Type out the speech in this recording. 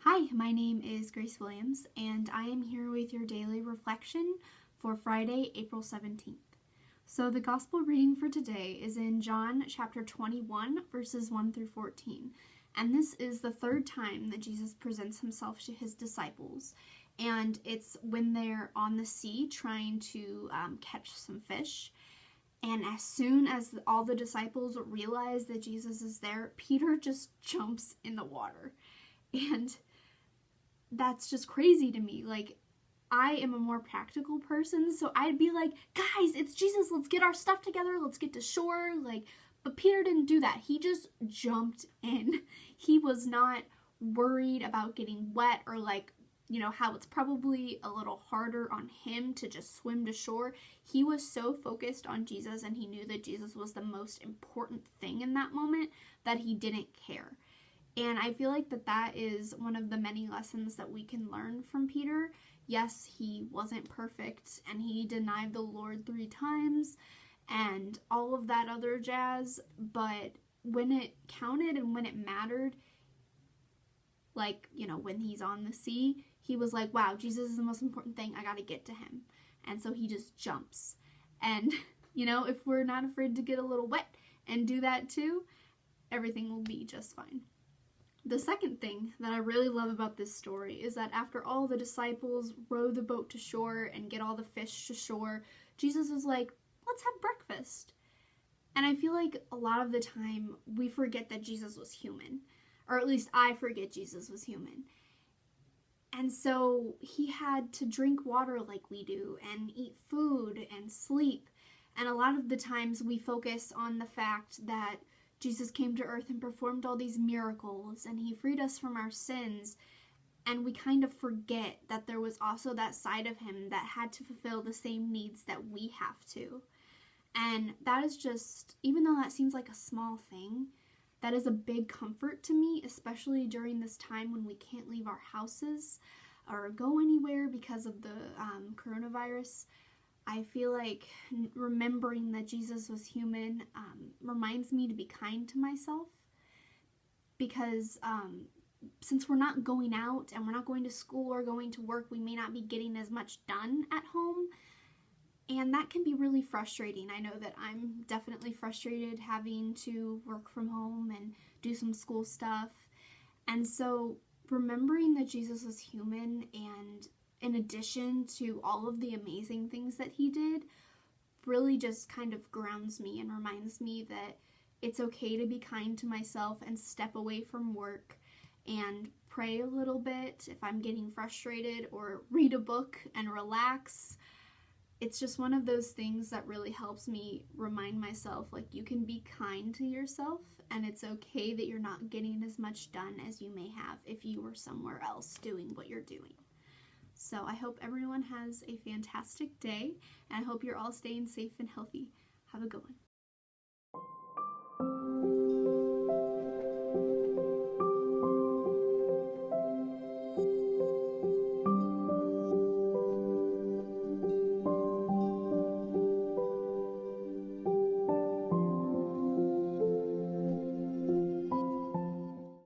Hi, my name is Grace Williams, and I am here with your daily reflection for Friday, April 17th. So, the gospel reading for today is in John chapter 21, verses 1 through 14. And this is the third time that Jesus presents himself to his disciples. And it's when they're on the sea trying to catch some fish. And as soon as all the disciples realize that Jesus is there, Peter just jumps in the water. And that's just crazy to me. Like, I am a more practical person, so I'd be like, guys, it's Jesus, let's get our stuff together, let's get to shore. But Peter didn't do that. He just jumped in. He was not worried about getting wet or how it's probably a little harder on him to just swim to shore. He was so focused on Jesus, and he knew that Jesus was the most important thing in that moment, that he didn't care. And I feel like that is one of the many lessons that we can learn from Peter. Yes, he wasn't perfect, and he denied the Lord 3 times, and all of that other jazz, but when it counted and when it mattered, when he's on the sea, he was like, wow, Jesus is the most important thing, I gotta get to him. And so he just jumps. And, if we're not afraid to get a little wet and do that too, everything will be just fine. The second thing that I really love about this story is that after all the disciples row the boat to shore and get all the fish to shore, Jesus was like, let's have breakfast. And I feel like a lot of the time we forget that Jesus was human. Or at least I forget Jesus was human. And so he had to drink water like we do, and eat food and sleep. And a lot of the times we focus on the fact that Jesus came to earth and performed all these miracles, and he freed us from our sins, and we kind of forget that there was also that side of him that had to fulfill the same needs that we have to. And that is just, even though that seems like a small thing, that is a big comfort to me, especially during this time when we can't leave our houses or go anywhere because of the coronavirus. I feel like remembering that Jesus was human reminds me to be kind to myself, because since we're not going out and we're not going to school or going to work, we may not be getting as much done at home, and that can be really frustrating. I know that I'm definitely frustrated having to work from home and do some school stuff, and so remembering that Jesus was human, and in addition to all of the amazing things that he did, really just kind of grounds me and reminds me that it's okay to be kind to myself and step away from work and pray a little bit if I'm getting frustrated, or read a book and relax. It's just one of those things that really helps me remind myself, you can be kind to yourself, and it's okay that you're not getting as much done as you may have if you were somewhere else doing what you're doing. So I hope everyone has a fantastic day, and I hope you're all staying safe and healthy. Have a good one.